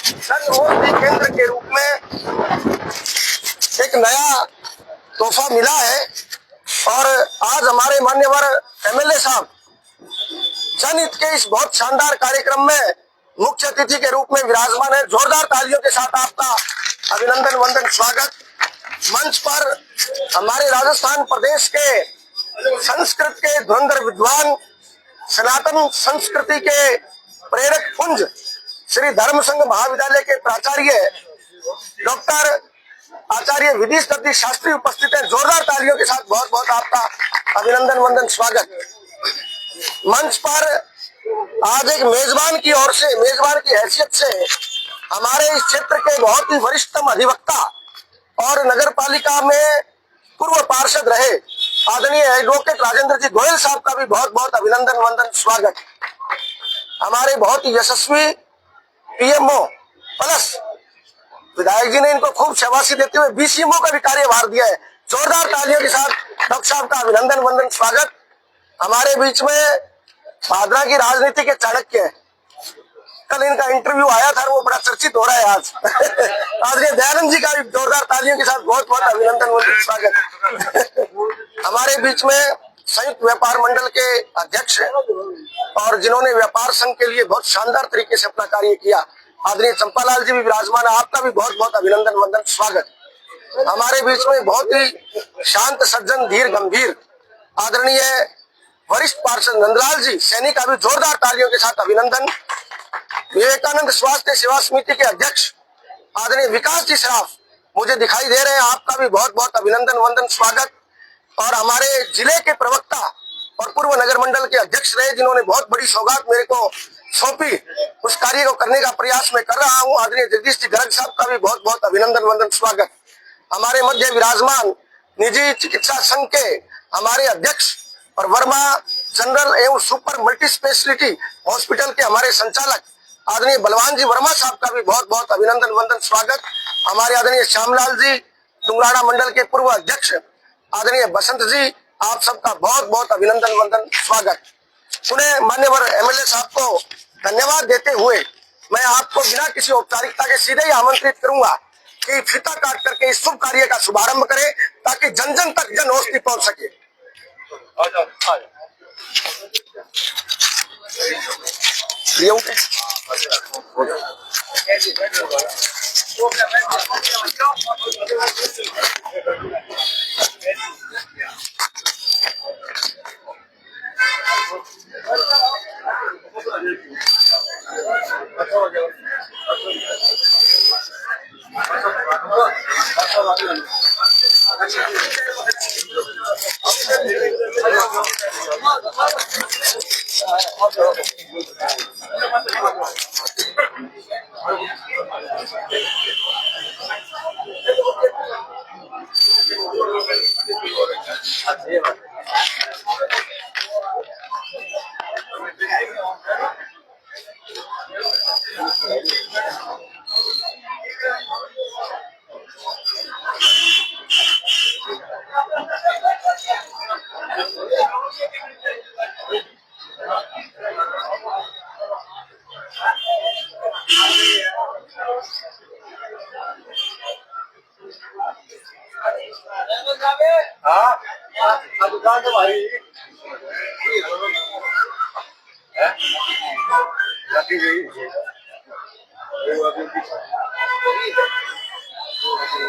जन औषधि केंद्र के रूप में एक नया तोहफा मिला है। और आज हमारे मान्यवर एमएलए साहब जनहित के इस बहुत शानदार कार्यक्रम में मुख्य अतिथि के रूप में विराजमान है। जोरदार तालियों के साथ आपका अभिनंदन वंदन स्वागत। मंच पर हमारे राजस्थान प्रदेश के संस्कृत के धुरंधर विद्वान, सनातन संस्कृति के प्रेरक पुंज श्री धर्म संघ महाविद्यालय के प्राचार्य डॉक्टर आचार्य विधि दत्ती शास्त्री उपस्थित है। जोरदार तालियों के साथ बहुत बहुत आपका अभिनंदन वंदन स्वागत। मंच पर आज एक मेजबान की ओर से, मेजबान की हैसियत से हमारे इस क्षेत्र के बहुत ही वरिष्ठतम अधिवक्ता और नगर पालिका में पूर्व पार्षद रहे आदरणीय एडवोकेट राजेंद्र जी गोयल साहब का भी बहुत बहुत अभिनंदन वंदन स्वागत। हमारे बहुत ही यशस्वी पीएमओ प्लस विधायक जी ने इनको खूब शाबाशी देते हुए बीसीएमओ का भी कार्यभार दिया है। जोरदार तालियों के साथ डॉक्टर साहब का अभिनंदन वंदन स्वागत। हमारे बीच में भादरा की राजनीति के चाणक्य, कल इनका इंटरव्यू आया था, वो बड़ा चर्चित हो रहा है आज। आदरणीय दयानंद जी का भी जोरदार तालियों के साथ बहुत बहुत अभिनंदन वंदन स्वागत। हमारे बीच में संयुक्त व्यापार मंडल के अध्यक्ष और जिन्होंने व्यापार संघ के लिए बहुत शानदार तरीके से अपना कार्य किया, आदरणीय चंपालाल जी भी विराजमान है, आपका भी बहुत बहुत अभिनंदन वंदन स्वागत। हमारे बीच में बहुत ही शांत सज्जन, धीर गंभीर आदरणीय वरिष्ठ पार्षद नंदलाल जी सैनी का भी जोरदार तालियों के साथ अभिनंदन। विवेकानंद स्वास्थ्य सेवा समिति के अध्यक्ष आदरणीय विकास जी सराफ मुझे दिखाई दे रहे हैं, आपका भी बहुत बहुत अभिनंदन वंदन स्वागत। और हमारे जिले के प्रवक्ता और पूर्व नगर मंडल के अध्यक्ष रहे, जिन्होंने बहुत बड़ी सौगात मेरे को सौंपी, उस कार्य को करने का प्रयास मैं कर रहा हूं, आदरणीय जगदीश जी गर्ग साहब का भी बहुत बहुत अभिनंदन वंदन स्वागत। हमारे मध्य विराजमान निजी चिकित्सा संघ के हमारे अध्यक्ष और वर्मा जनरल एवं सुपर मल्टी स्पेशलिटी हॉस्पिटल के हमारे संचालक आदरणीय बलवान जी वर्मा साहब का भी बहुत बहुत अभिनंदन वंदन स्वागत। हमारे आदरणीय श्यामलाल जी डुंगराड़ा मंडल के पूर्व अध्यक्ष आदरणीय बसंत जी, आप सबका बहुत बहुत अभिनंदन वंदन स्वागत। पुनः मान्यवर एमएलए साहब को धन्यवाद देते हुए मैं आपको बिना किसी औपचारिकता के सीधे ही आमंत्रित करूंगा कि फीता काट करके इस शुभ कार्य का शुभारंभ करें, ताकि जन जन तक जन औषधि पहुंच सके।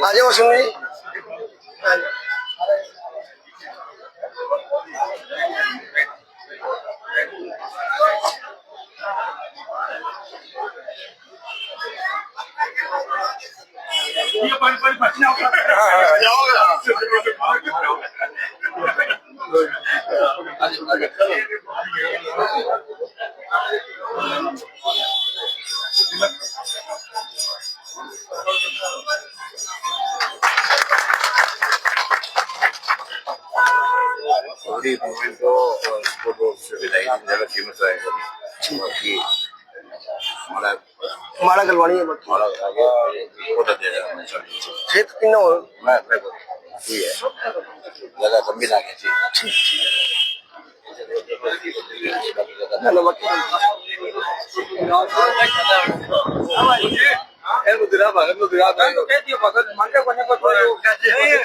आज वो सुनिए Di momento todo se ve ahí ya lo hicimos ahí aquí माड़ा गलवानी है हमारा आगे होता दे रहा है क्षेत्र कितना हो मैं ये है लगा कभी ना के धन्यवाद।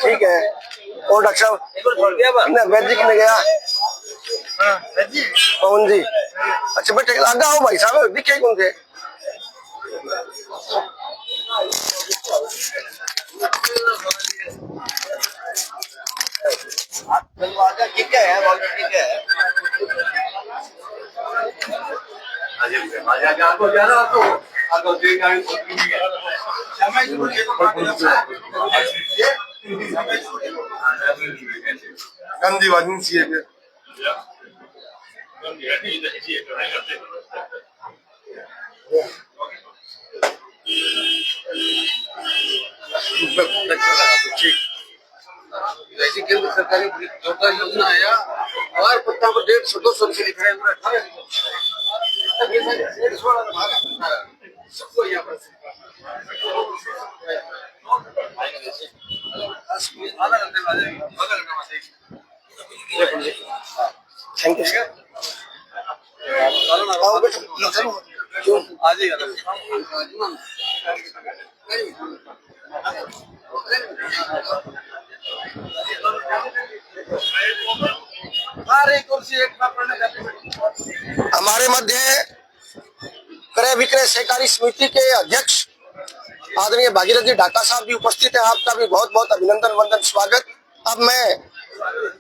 ठीक है। और डॉक्टर साहब वैद जी कितने गया? पवन जी। अच्छा बेटे आगे आओ भाई साहब, दिखे कौन थे? ठीक है ठीक है। गंदी बात नहीं चाहिए। वैसे केंद्र सरकारी जोरदार योजना है यार, और पत्ता को 150-200 से लिख रहे हैं। सबको यहाँ पर थैंक यू। हमारे मध्य क्रय विक्रय सहकारी समिति के अध्यक्ष आदरणीय भागीरथ जी ढाका साहब भी उपस्थित हैं। आपका भी बहुत बहुत अभिनंदन वंदन स्वागत। अब मैं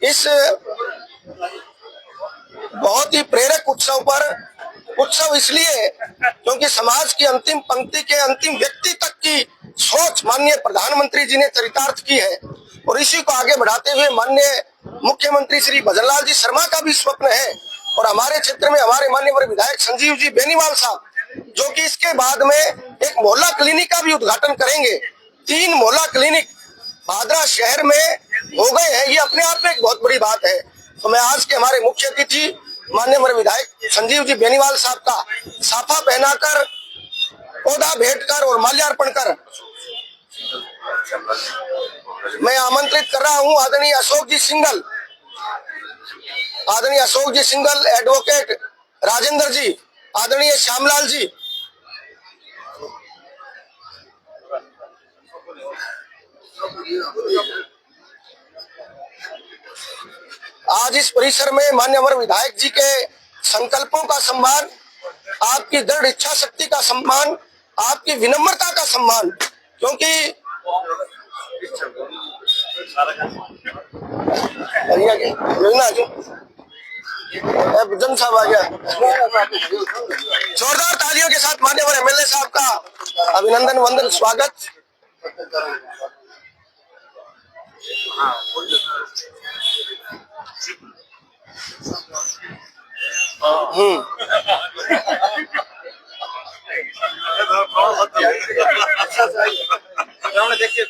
इस बहुत ही प्रेरक उत्सव पर, उत्सव इसलिए क्योंकि समाज की अंतिम पंक्ति के अंतिम व्यक्ति तक की सोच माननीय प्रधानमंत्री जी ने चरितार्थ की है, और इसी को आगे बढ़ाते हुए माननीय मुख्यमंत्री श्री भजनलाल जी शर्मा का भी स्वप्न है। और हमारे क्षेत्र में हमारे माननीय विधायक संजीव जी बेनीवाल साहब, जो कि इसके बाद में एक मोहल्ला क्लिनिक का भी उद्घाटन करेंगे। 3 मोहल्ला क्लिनिक भादरा शहर में हो गए हैं, ये अपने आप में एक बहुत बड़ी बात है। तो मैं आज के हमारे मुख्य अतिथि माननीय विधायक संजीव जी बेनीवाल साहब का साफा पहनाकर, पौधा भेंट कर और माल्यार्पण कर मैं आमंत्रित कर रहा हूं आदरणीय अशोक जी सिंघल, आदरणीय अशोक जी सिंघल, एडवोकेट राजेंद्र जी, आदरणीय श्यामलाल जी, आज इस परिसर में माननीय विधायक जी के संकल्पों का सम्मान, आपकी दृढ़ इच्छा शक्ति का सम्मान, आपकी विनम्रता का सम्मान, क्योंकि जन साहब आ गया। जोरदार तालियों के साथ माननीय एमएलए साहब का अभिनंदन वंदन स्वागत। देखिए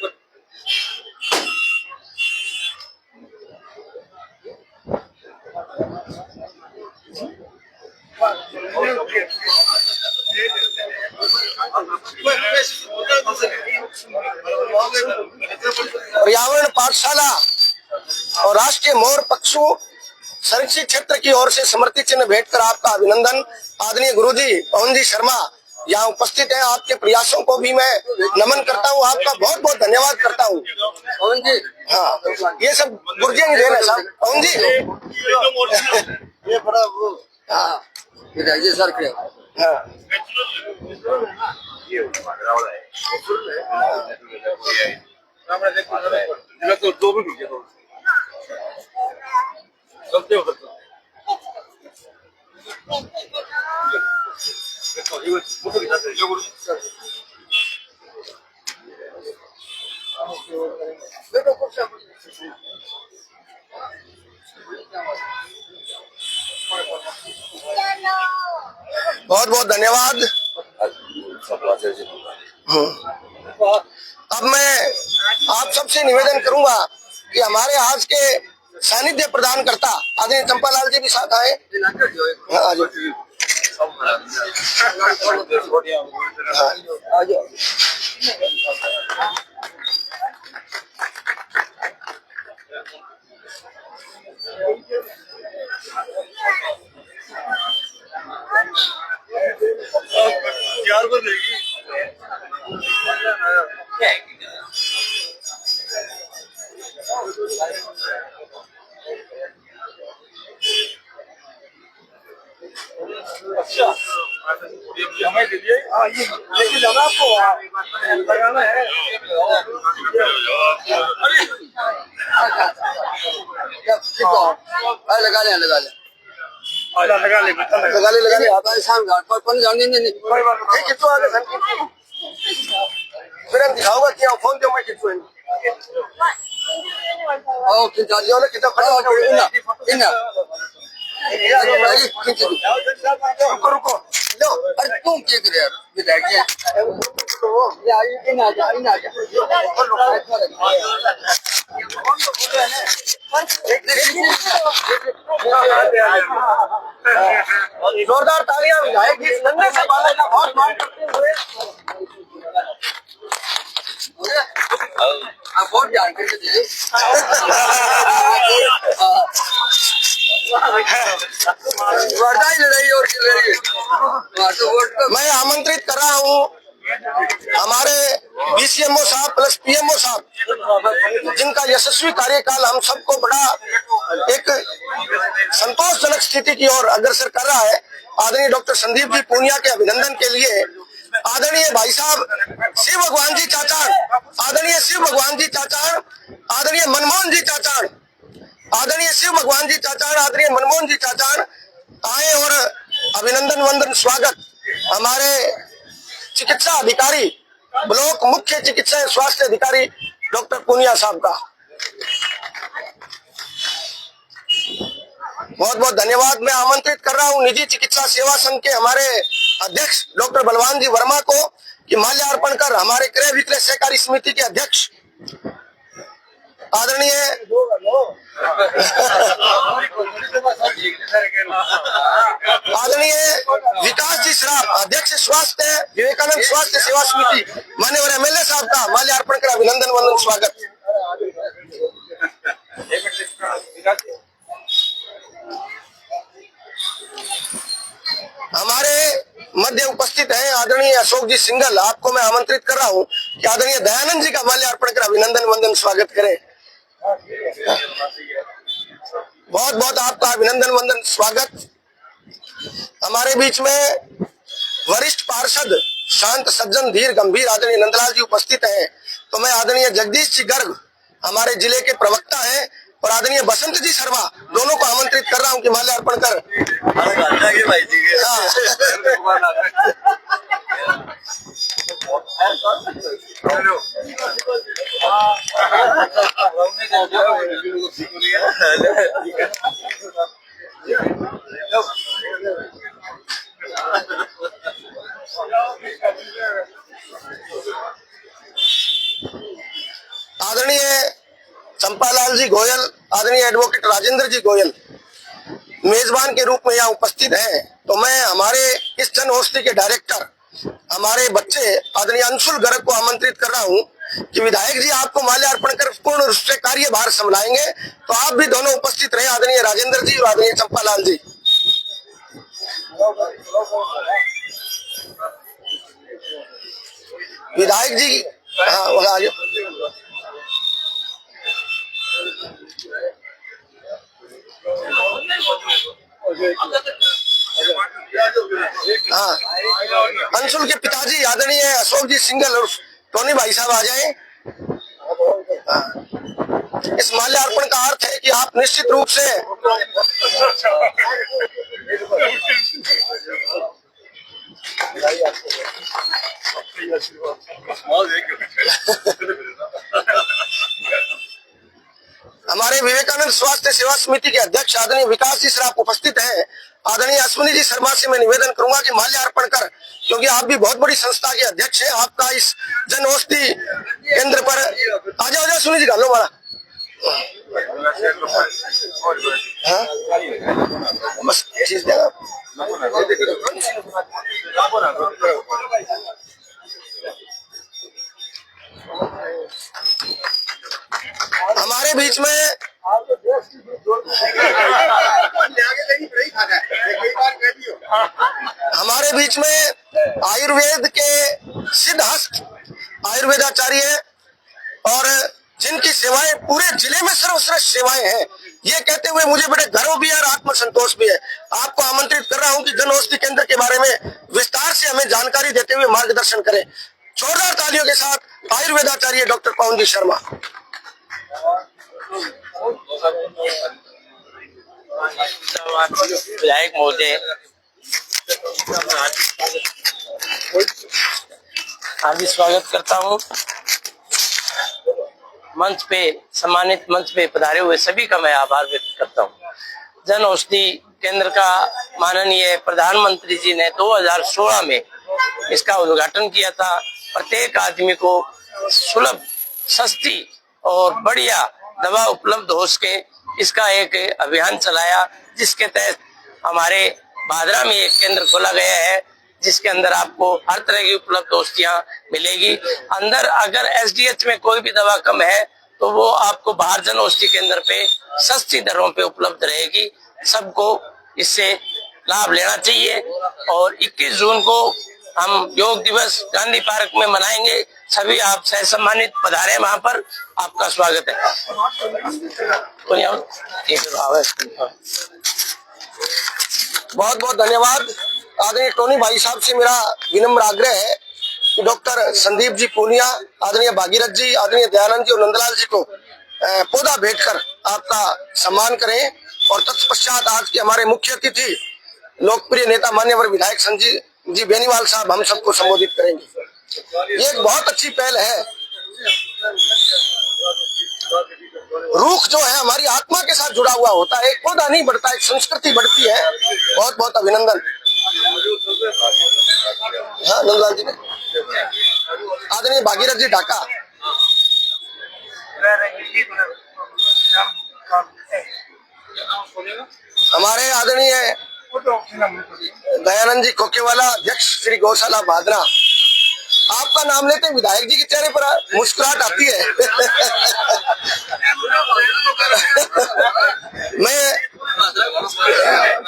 पर्यावरण पाठशाला और राष्ट्रीय मोर पक्षु संरक्षित क्षेत्र की ओर से समर्पित चिन्ह भेंट कर आपका अभिनंदन। आदरणीय गुरुजी पवन जी शर्मा यहाँ उपस्थित हैं, आपके प्रयासों को भी मैं नमन करता हूँ, आपका बहुत बहुत धन्यवाद करता हूँ पवन जी। हाँ, ये सब गुरुजी ने देना साहब। पवन जी ये बड़ा वो सर के बहुत बहुत धन्यवाद। अब मैं आप सबसे निवेदन करूंगा कि हमारे आज के सानिध्य प्रदान करता आदरणीय चंपालाल जी भी साथ आए। हमें दीजिए। ये लेके जाना आपको लगाना है। लगा ले लगा ले आता है शाम घाट पर कौन जाने नहीं कोई बात नहीं। कितना आगे धन फिर हम दिखाऊंगा क्या फोन दो मैं कितना ओ खिंचा दियो ना कितना खड़ा हो इना रुको रुको लो अरे तुम क्या कर यार विधायक ये आई इन आ जा जोरदार तालियां विधायक जी नन्हे से बाला का बहुत मान करते हुए आप बहुत जान करके दीजिए वर्दा ही लड़ाई और चल रही है मैं आमंत्रित कर रहा हूँ हमारे बीसीएमओ साहब प्लस पीएमओ साहब जिनका यशस्वी कार्यकाल हम सबको बड़ा एक संतोषजनक स्थिति की ओर अग्रसर कर रहा है। आदरणीय डॉक्टर संदीप जी पूनिया के अभिनंदन के लिए आदरणीय भाई साहब शिव भगवान जी चाचान, आदरणीय शिव भगवान जी चाचान, आदरणीय मनमोहन जी चाचान, आदरणीय शिव भगवान जी चाचान, आदरणीय मनमोहन जी चाचान आए और अभिनंदन वंदन स्वागत हमारे चिकित्सा अधिकारी ब्लॉक मुख्य चिकित्सा स्वास्थ्य अधिकारी डॉक्टर पूनिया साहब का बहुत बहुत धन्यवाद। मैं आमंत्रित कर रहा हूं निजी चिकित्सा सेवा संघ के हमारे अध्यक्ष डॉक्टर बलवान जी वर्मा को कि माल्यार्पण कर हमारे क्रय विक्रय सहकारी समिति के अध्यक्ष आदरणीय विकास जी श्राफ अध्यक्ष स्वास्थ्य विवेकानंद स्वास्थ्य सेवा समिति मान्यवर एमएलए साहब का माल्यार्पण कर अभिनंदन वंदन स्वागत। हमारे मध्य उपस्थित हैं आदरणीय अशोक जी सिंघल, आपको मैं आमंत्रित कर रहा हूं कि आदरणीय दयानंद जी का माल्यार्पण कर अभिनंदन वंदन स्वागत करें। बहुत बहुत आपका अभिनंदन वंदन स्वागत। हमारे बीच में वरिष्ठ पार्षद शांत सज्जन धीर गंभीर आदरणीय नंदलाल जी उपस्थित हैं। तो मैं आदरणीय जगदीश जी गर्ग हमारे जिले के प्रवक्ता हैं और आदरणीय बसंत जी शर्मा दोनों को आमंत्रित कर रहा हूं कि माल्यार्पण कर आदरणीय चंपालाल जी गोयल, आदरणीय एडवोकेट राजेंद्र जी गोयल मेजबान के रूप में यहाँ उपस्थित हैं। तो मैं हमारे इस जन औषधि के डायरेक्टर हमारे बच्चे आदरणीय अंशुल गर्ग को आमंत्रित कर रहा हूँ कि विधायक जी आपको माल्यार्पण कर पूर्ण रूप से कार्यभार संभालेंगे, तो आप भी दोनों उपस्थित रहे आदरणीय राजेंद्र जी और आदरणीय चंपालाल जी। विधायक जी हाँ वहाँ आ जाओ। हाँ अंशुल के पिताजी आदरणीय अशोक जी सिंघल और टोनी भाई साहब आ जाएं। इस माल्यार्पण का अर्थ है कि आप निश्चित रूप से हमारे विवेकानंद स्वास्थ्य सेवा समिति के अध्यक्ष आदरणीय विकास जी श्राफ उपस्थित हैं। आदरणीय अश्विनी जी शर्मा से मैं निवेदन करूंगा कि माल्यार्पण कर, क्योंकि आप भी बहुत बड़ी संस्था के अध्यक्ष हैं, आपका इस जन औषधि केंद्र पर आ जाओ अश्विनी जी का लो मारा बस चीज देना। हमारे बीच में आयुर्वेद के सिद्धहस्त आयुर्वेदाचार्य हैं और जिनकी सेवाएं पूरे जिले में सर्वश्रेष्ठ सेवाएं हैं, ये कहते हुए मुझे बड़े गर्व भी है और आत्मसंतोष भी है। आपको आमंत्रित कर रहा हूं कि जन औषधि केंद्र के बारे में विस्तार से हमें जानकारी देते हुए मार्गदर्शन करें। जोरदार तालियों के साथ आयुर्वेदाचार्य डॉक्टर पवन जी शर्मा। विधायक महोदय, हार्दिक स्वागत करता हूँ। मंच पे सम्मानित मंच पे पधारे हुए सभी का मैं आभार व्यक्त करता हूँ। जन औषधि केंद्र का माननीय प्रधानमंत्री जी ने 2016 में इसका उद्घाटन किया था। प्रत्येक आदमी को सुलभ, सस्ती और बढ़िया दवा उपलब्ध हो सके, इसका एक अभियान चलाया, जिसके तहत हमारे भादरा में एक केंद्र खोला गया है, जिसके अंदर आपको हर तरह की उपलब्ध औषधियां मिलेगी। अंदर अगर एसडीएच में कोई भी दवा कम है तो वो आपको बाहर जन औषधि केंद्र पे सस्ती दरों पे उपलब्ध रहेगी। सबको इससे लाभ लेना चाहिए। और 21 जून को हम योग दिवस गांधी पार्क में मनाएंगे। सभी आप सह सम्मानित पधारे, वहां पर आपका स्वागत है। बहुत बहुत धन्यवाद। आदरणीय टोनी भाई साहब से मेरा विनम्र आग्रह है कि डॉक्टर संदीप जी पूनिया, आदरणीय भागीरथ जी, आदरणीय दयानंद जी और नंदलाल जी को पौधा भेंट कर आपका सम्मान करें। और तत्पश्चात आज के हमारे मुख्य अतिथि लोकप्रिय नेता मान्यवर विधायक संजीव जी बेनीवाल साहब हम सबको संबोधित करेंगे। ये एक बहुत अच्छी पहल है। रूख जो है हमारी आत्मा के साथ जुड़ा हुआ होता है, एक पौधा नहीं बढ़ता, एक संस्कृति बढ़ती है। बहुत बहुत अभिनंदन। हाँ नंदलाल जी, आदरणीय भागीरथ जी ढाका, हमारे आदरणीय दयानंद जी खोकेवाला, अध्यक्ष श्री गौशाला भादरा। आपका नाम लेते विधायक जी के चेहरे पर मुस्कुराहट आती है।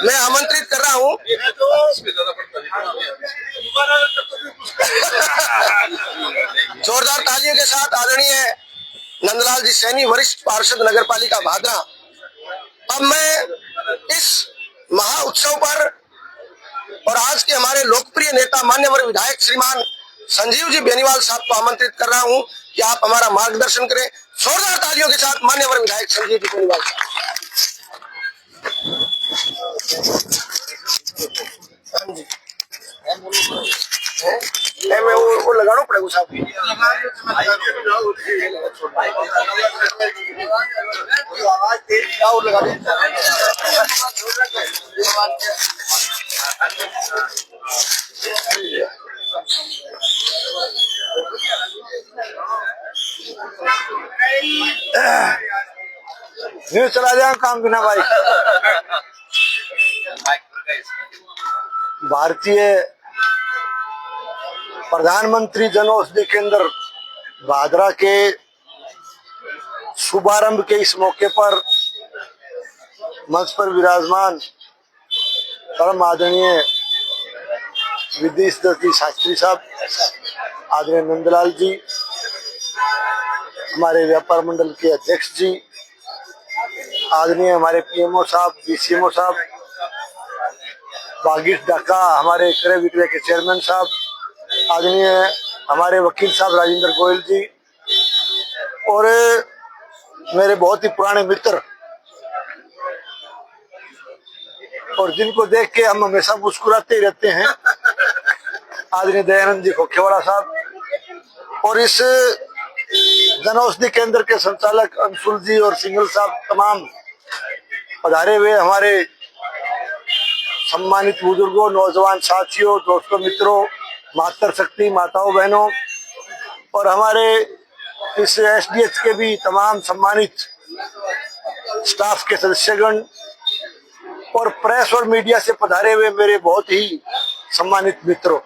मैं आमंत्रित कर रहा हूँ जोरदार तालियों के साथ आदरणीय नंदलाल जी सैनी, वरिष्ठ पार्षद नगर पालिका भादरा। अब मैं इस महा उत्सव पर और आज के हमारे लोकप्रिय नेता मान्यवर विधायक श्रीमान संजीव जी बेनीवाल साहब को आमंत्रित कर रहा हूं कि आप हमारा मार्गदर्शन करें। जोरदार तालियों के साथ मान्यवर विधायक संजीव जी बेनीवाल साहब। मैं वो लगाना पड़ेगा साहब। और लगा न्यूज चला जाए काम बिना भाई। भारतीय प्रधानमंत्री जन औषधि केंद्र भादरा के शुभारंभ के इस मौके पर मंच पर विराजमान परम आदरणीय विधि सिद्धि शास्त्री साहब, आदरणीय नंदलाल जी, हमारे व्यापार मंडल के अध्यक्ष जी, आदरणीय हमारे पीएमओ साहब, डीसीएमओ साहब, भागीरथ ढाका, हमारे क्रय विक्रय के चेयरमैन साहब, आदरणीय हमारे वकील साहब राजेंद्र गोयल जी, और मेरे बहुत ही पुराने मित्र और जिनको देख के हम हमेशा मुस्कुराते ही रहते हैं, आदरणीय दयानंद जी खोखेवाला साहब, और इस जन औषधि केंद्र के संचालक अंशुल जी और सिंगल साहब, तमाम पधारे हुए हमारे सम्मानित बुजुर्गों, नौजवान साथियों, दोस्तों, मित्रों, मातृ शक्ति माताओं, बहनों, और हमारे इस एसडीएच के भी तमाम सम्मानित स्टाफ के सदस्यगण और प्रेस और मीडिया से पधारे हुए मेरे बहुत ही सम्मानित मित्रों,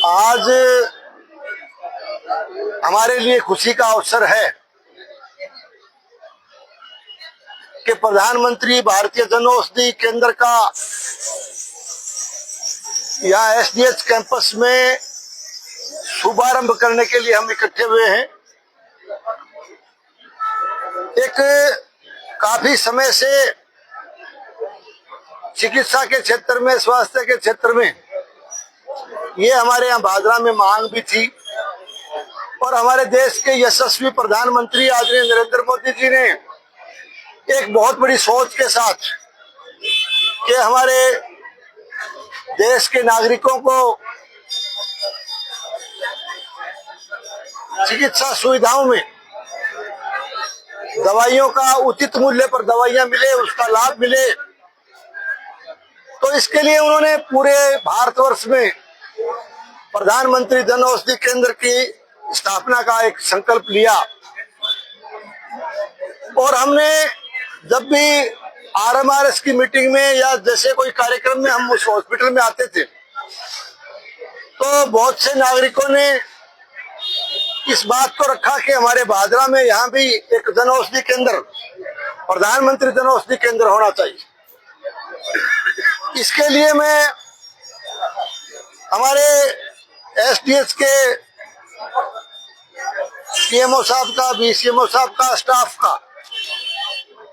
आज हमारे लिए खुशी का अवसर है कि प्रधानमंत्री भारतीय जन औषधि केंद्र का यहाँ एसडीएच कैंपस में शुभारंभ करने के लिए हम इकट्ठे हुए हैं। एक काफी समय से चिकित्सा के क्षेत्र में, स्वास्थ्य के क्षेत्र में ये हमारे यहाँ भादरा में मांग भी थी और हमारे देश के यशस्वी प्रधानमंत्री आदरणीय नरेंद्र मोदी जी ने एक बहुत बड़ी सोच के साथ कि हमारे देश के नागरिकों को चिकित्सा सुविधाओं में दवाइयों का उचित मूल्य पर दवाइयां मिले, उसका लाभ मिले, तो इसके लिए उन्होंने पूरे भारतवर्ष में प्रधानमंत्री जन औषधि केंद्र की स्थापना का एक संकल्प लिया। और हमने जब भी आरएमआरएस की मीटिंग में या जैसे कोई कार्यक्रम में हम उस हॉस्पिटल में आते थे तो बहुत से नागरिकों ने इस बात को रखा कि हमारे भादरा में यहाँ भी एक जन औषधि केंद्र, प्रधानमंत्री जन औषधि केंद्र होना चाहिए। इसके लिए मैं हमारे एसडीएच के सीएमओ साहब का, बीसीएमओ साहब का, स्टाफ का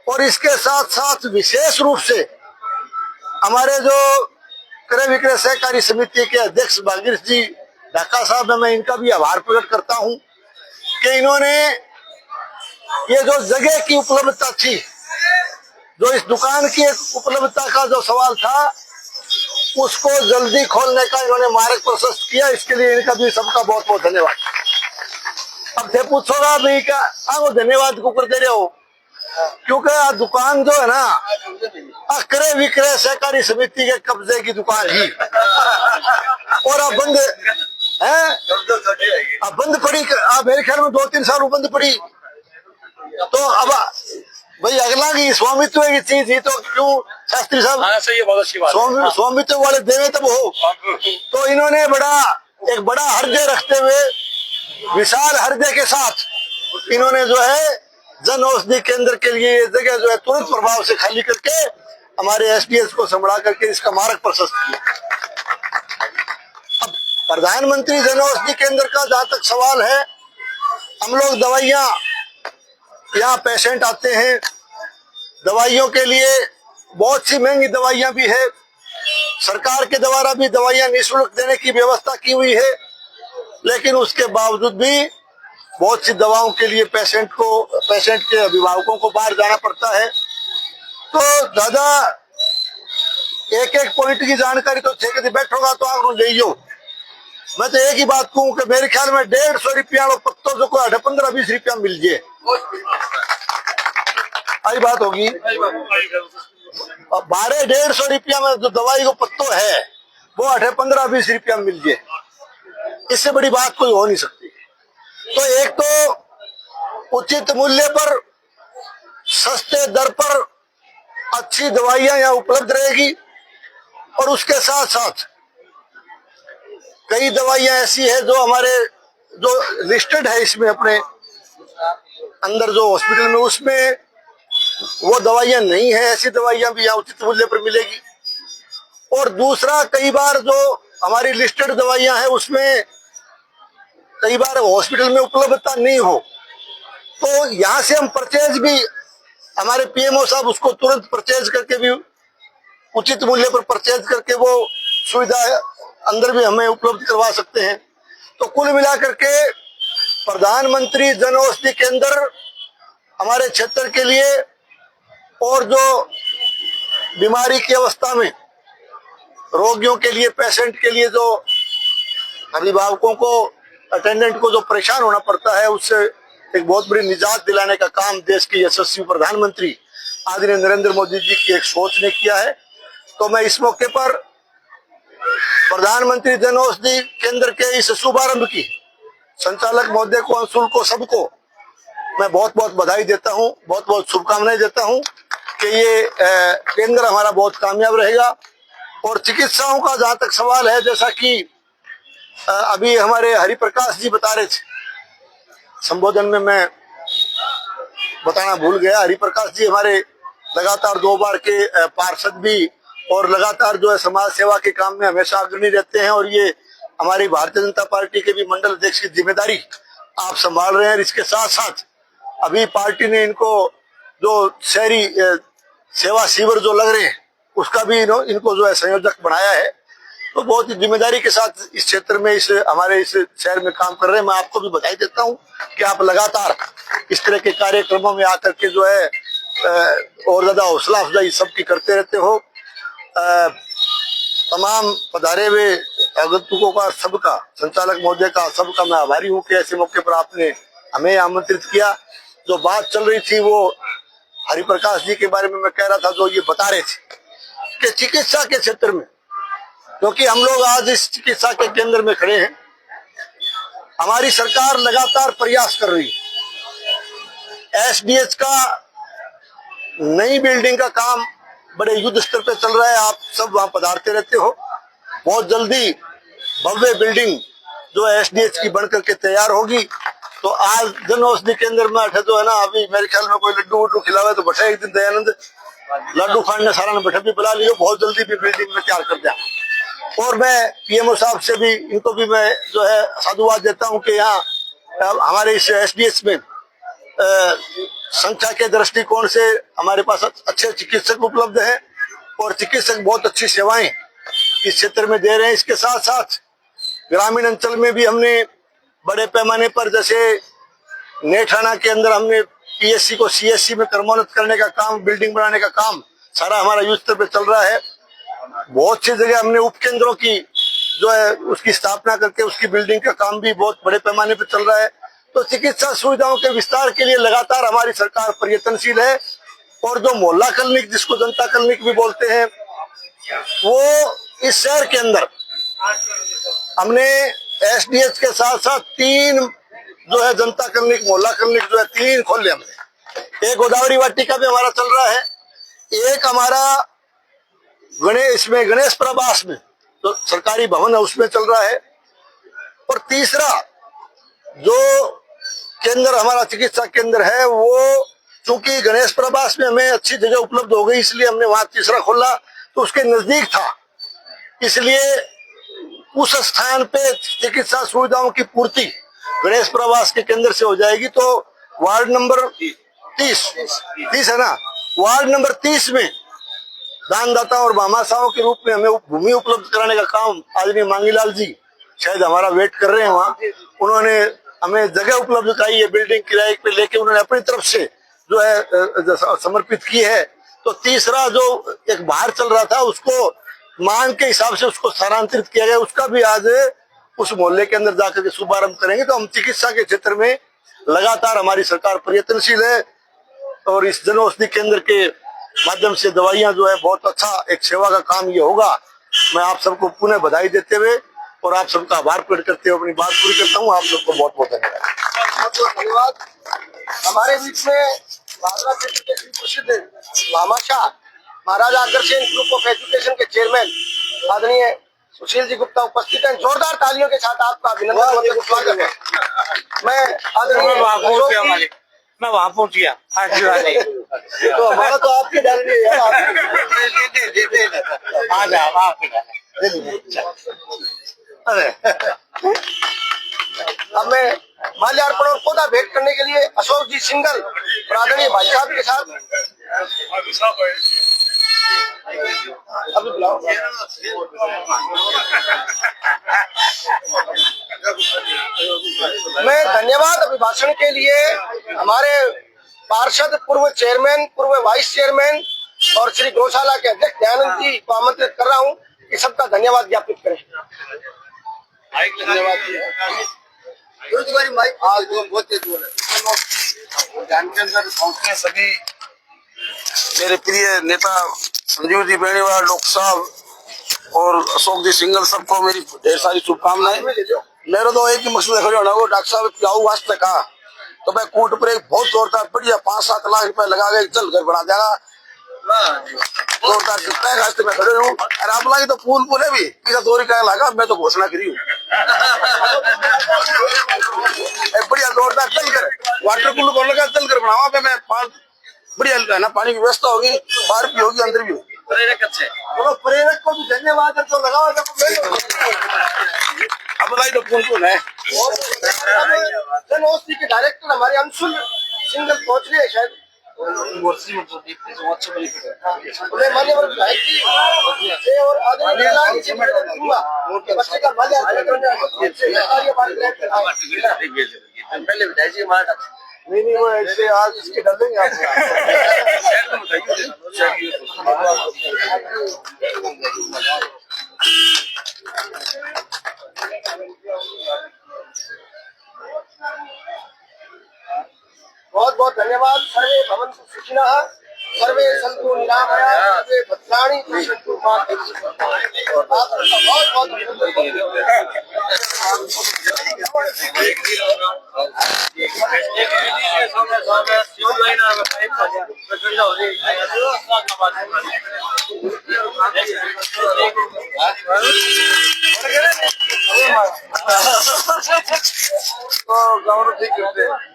और इसके साथ साथ विशेष रूप से हमारे जो क्रय विक्रय सहकारी समिति के अध्यक्ष भागीरथ जी ढाका साहब, मैं इनका भी आभार प्रकट करता हूं कि इन्होंने ये जो जगह की उपलब्धता थी, जो इस दुकान की एक उपलब्धता का जो सवाल था, उसको जल्दी खोलने का इन्होंने मार्ग प्रशस्त किया। इसके लिए इनका भी सबका बहुत बहुत धन्यवाद। अब थे पूछोगा भाई क्या वो धन्यवाद को कर दे रहे हो, क्योंकि आ दुकान जो है ना क्रय विक्रय सहकारी समिति के कब्जे की दुकान ही और अब बंद है, अब बंद पड़ी, मेरे ख्याल में 2-3 साल बंद पड़ी। तो अब भाई अगला की स्वामित्व की चीज ही तो क्यों शास्त्री साहब, स्वामित्व वाले देवे तब हो। तो इन्होंने एक बड़ा हृदय रखते हुए, विशाल हृदय के साथ इन्होंने जो है जन औषधि केंद्र के लिए ये जगह जो है तुरंत प्रभाव से खाली करके हमारे एसडीएच को संभाला करके इसका मार्ग प्रशस्त किया। अब प्रधानमंत्री जन औषधि केंद्र का जहां तक सवाल है, हम लोग दवाइयां, यहाँ पेशेंट आते हैं दवाइयों के लिए, बहुत सी महंगी दवाइयां भी है, सरकार के द्वारा भी दवाइयां निःशुल्क देने की व्यवस्था की हुई है, लेकिन उसके बावजूद भी बहुत सी दवाओं के लिए पेशेंट के अभिभावकों को बाहर जाना पड़ता है। तो दादा एक पॉइंट की जानकारी तो थे कि बैठोगा तो आप ले लो। मैं तो एक ही बात कहूँ कि मेरे ख्याल में 150 रुपया पत्तों जो को 15-20 रुपया मिल जाए, आई बात होगी। 150 रुपया में जो दवाई को पत्तों है वो 15-20 रुपया मिल जाए, इससे बड़ी बात कोई हो नहीं सकती। तो एक तो उचित मूल्य पर, सस्ते दर पर अच्छी दवाइयां यहाँ उपलब्ध रहेगी और उसके साथ साथ कई दवाइयां ऐसी है जो हमारे जो लिस्टेड है इसमें अपने अंदर जो हॉस्पिटल में, उसमें वो दवाइयां नहीं है, ऐसी दवाइयां भी यहाँ उचित मूल्य पर मिलेगी। और दूसरा, कई बार जो हमारी लिस्टेड दवाइयां हैं उसमें कई बार हॉस्पिटल में उपलब्धता नहीं हो, तो यहाँ से हम परचेज भी, हमारे पीएमओ साहब उसको तुरंत परचेज करके भी उचित मूल्य पर परचेज करके वो सुविधा अंदर भी हमें उपलब्ध करवा सकते हैं। तो कुल मिलाकर के प्रधानमंत्री जन औषधि केंद्र हमारे क्षेत्र के लिए और जो बीमारी की अवस्था में रोगियों के लिए, पेशेंट के लिए, जो अभिभावकों को, अटेंडेंट को जो परेशान होना पड़ता है, उससे एक बहुत बड़ी निजात दिलाने का काम देश के यशस्वी प्रधानमंत्री आदरणीय नरेंद्र मोदी जी की एक सोच ने किया है। तो मैं इस मौके पर प्रधानमंत्री जन औषधि केंद्र के इस शुभारंभ की संचालक महोदय को, अंशुल को, सबको मैं बहुत बहुत बधाई देता हूं, बहुत बहुत शुभकामनाएं देता हूं कि ये केंद्र हमारा बहुत कामयाब रहेगा। और चिकित्साओं का जहां तक सवाल है, जैसा कि अभी हमारे हरिप्रकाश जी बता रहे थे, संबोधन में मैं बताना भूल गया, हरिप्रकाश जी हमारे लगातार 2 बार के पार्षद भी और लगातार जो है समाज सेवा के काम में हमेशा अग्रणी रहते हैं। और ये हमारी भारतीय जनता पार्टी के भी मंडल अध्यक्ष की जिम्मेदारी आप संभाल रहे हैं। इसके साथ साथ अभी पार्टी ने इनको जो शहरी सेवा शिविर जो लग रहे हैं उसका भी इनको जो है संयोजक बनाया है। तो बहुत ही जिम्मेदारी के साथ इस क्षेत्र में हमारे इस शहर में काम कर रहे हैं। मैं आपको भी बधाई देता हूं कि आप लगातार इस तरह के कार्यक्रमों में आकर के जो है और ज्यादा हौसला अफजाई सबकी करते रहते हो। तमाम पधारे हुए आगंतुकों का, सबका, संचालक महोदय का, सबका मैं आभारी हूँ कि ऐसे मौके पर आपने हमें आमंत्रित किया। जो बात चल रही थी वो हरिप्रकाश जी के बारे में मैं कह रहा था, जो ये बता रहे थे कि चिकित्सा के क्षेत्र में, क्योंकि हम लोग आज इस चिकित्सा के केंद्र में खड़े हैं, हमारी सरकार लगातार प्रयास कर रही है। एसडीएच का नई बिल्डिंग का काम बड़े युद्ध स्तर पे चल रहा है। आप सब वहां पधारते रहते हो। बहुत जल्दी भव्य बिल्डिंग जो है एसडीएच की बनकर के तैयार होगी। तो आज जन औषधि केंद्र में जो है ना, अभी मेरे ख्याल में कोई लड्डू वड्डू खिलावे तो बैठा एक दिन दयानंद लड्डू खाने सारा ने बैठा भी बुला लियो, बहुत जल्दी भी बिल्डिंग में तैयार कर दिया। और मैं पीएमओ साहब से भी, इनको भी मैं जो है साधुवाद देता हूं कि यहाँ हमारे इस एसडीएच में संख्या के दृष्टिकोण से हमारे पास अच्छे चिकित्सक उपलब्ध हैं और चिकित्सक बहुत अच्छी सेवाएं इस क्षेत्र में दे रहे हैं। इसके साथ साथ ग्रामीण अंचल में भी हमने बड़े पैमाने पर, जैसे नेठाना के अंदर हमने पीएससी को सीएससी में क्रमोन्नत करने का काम, बिल्डिंग बनाने का काम सारा हमारा युद्ध स्तर पे चल रहा है। बहुत सी जगह हमने उपकेंद्रों की जो है उसकी स्थापना करके उसकी बिल्डिंग का काम भी बहुत बड़े पैमाने पर चल रहा है। तो चिकित्सा सुविधाओं के विस्तार के लिए लगातार हमारी सरकार प्रयत्नशील है। और जो मोहल्ला क्लिनिक, जिसको जनता क्लिनिक भी बोलते हैं, वो इस शहर के अंदर हमने एसडीएच के साथ साथ 3 जो है जनता क्लिनिक, मोहल्ला क्लिनिक जो है 3 खोले हमने। एक गोदावरी वाटिका में हमारा चल रहा है, एक हमारा गणेश प्रवास में जो सरकारी भवन है उसमें चल रहा है, और तीसरा जो केंद्र हमारा चिकित्सा केंद्र है वो चूंकि गणेश प्रवास में हमें अच्छी जगह उपलब्ध हो गई, इसलिए हमने वहां तीसरा खोला। तो उसके नजदीक था, इसलिए उस स्थान पे चिकित्सा सुविधाओं की पूर्ति गणेश प्रवास के केंद्र से हो जाएगी। तो वार्ड नंबर 30 है ना, वार्ड नंबर 30 में दानदाता और भामाशाहों के रूप में हमें भूमि उपलब्ध कराने का काम आदरणीय मांगीलाल जी शायद हमारा वेट कर रहे हैं वहाँ, उन्होंने हमें जगह उपलब्ध कराई है, बिल्डिंग किराए पे लेके उन्होंने अपनी तरफ से जो है समर्पित की है। तो तीसरा जो एक बाहर चल रहा था उसको मांग के हिसाब से उसको स्थानांतरित किया गया, उसका भी आज उस मोहल्ले के अंदर जाकर के शुभारंभ करेंगे। तो हम चिकित्सा के क्षेत्र में लगातार हमारी सरकार प्रयत्नशील है और इस जन औषधि केंद्र के माध्यम से दवाइयां जो है बहुत अच्छा एक सेवा का काम ये होगा। मैं आप सबको पुनः बधाई देते हुए और आप सबका आभार प्रकट करते हुए अपनी बात पूरी करता हूँ। आप सबको बहुत बहुत धन्यवाद। हमारे बीच में भादरा क्षेत्र के सुप्रसिद्ध Bhamashah Maharaja Agrasen group of education के चेयरमैन आदरणीय सुशील जी गुप्ता उपस्थित हैं। जोरदार तालियों के साथ आपका अभिनंदन, स्वागत है। मैं आदरणीय मैं वहां पहुंच गया तो हमारा तो आपकी डर नहीं है अरे अब मैं माल्यार्पण और पौधा भेंट करने के लिए अशोक जी सिंगल और आदरणीय भाई साहब के साथ अभी बुलाओ। मैं धन्यवाद अभिभाषण के लिए हमारे पार्षद, पूर्व चेयरमैन, पूर्व वाइस चेयरमैन और श्री गौशाला के अध्यक्ष दयानंद जी को आमंत्रित कर रहा हूँ कि सबका धन्यवाद ज्ञापित करें। धन्यवाद। सभी मेरे प्रिय नेता संजीव जी बेनीवाल, डॉक्टर साहब और अशोक जी सिंगल, सबको मेरी ढेर सारी शुभकामनाएं। मेरा तो एक ही मकसद है, खड़े होना। वो डॉक्टर साहब जाऊ वास्ते कहा तो मैं कोर्ट पर एक बहुत जोरदार बढ़िया 5-7 लाख रुपए लगा के जल घर बना देगा। जोरदार रास्ते में खड़े हूँ। अरे आप लगी तो फूल है भी दोरी का लगा, मैं तो घोषणा करी हूँ। बढ़िया जोरदार चल कर वाटर कूलर को लगा चल कर बनावा पे मैं बढ़िया है ना, पानी की व्यवस्था होगी, बाहर भी होगी अंदर भी होगी। प्रेरक अच्छे बोलो प्रेरक को भी धन्यवाद है, तो लगाओ सबको अब बताइए तो कौन कौन है। जन औषधि के डायरेक्टर हमारे अंशुल सिंगल पहुंच रहे हैं शायद। उन्हें मान्यवर विधायक जी से और आदरणीय प्रधान जी से मैं दूंगा कि बच्चे का माल्यार्पण करने पहले विधायक जी हमारा नहीं वो ऐसे आज इसके डर देंगे आपको। बहुत बहुत धन्यवाद। सर्वे भवन्तु सुखिनः, सर्वे सन्तु निरामया, सर्वे भद्राणि पश्यन्तु मा कश्चित्। आपका बहुत बहुत तो गाँव ठीक करते हैं।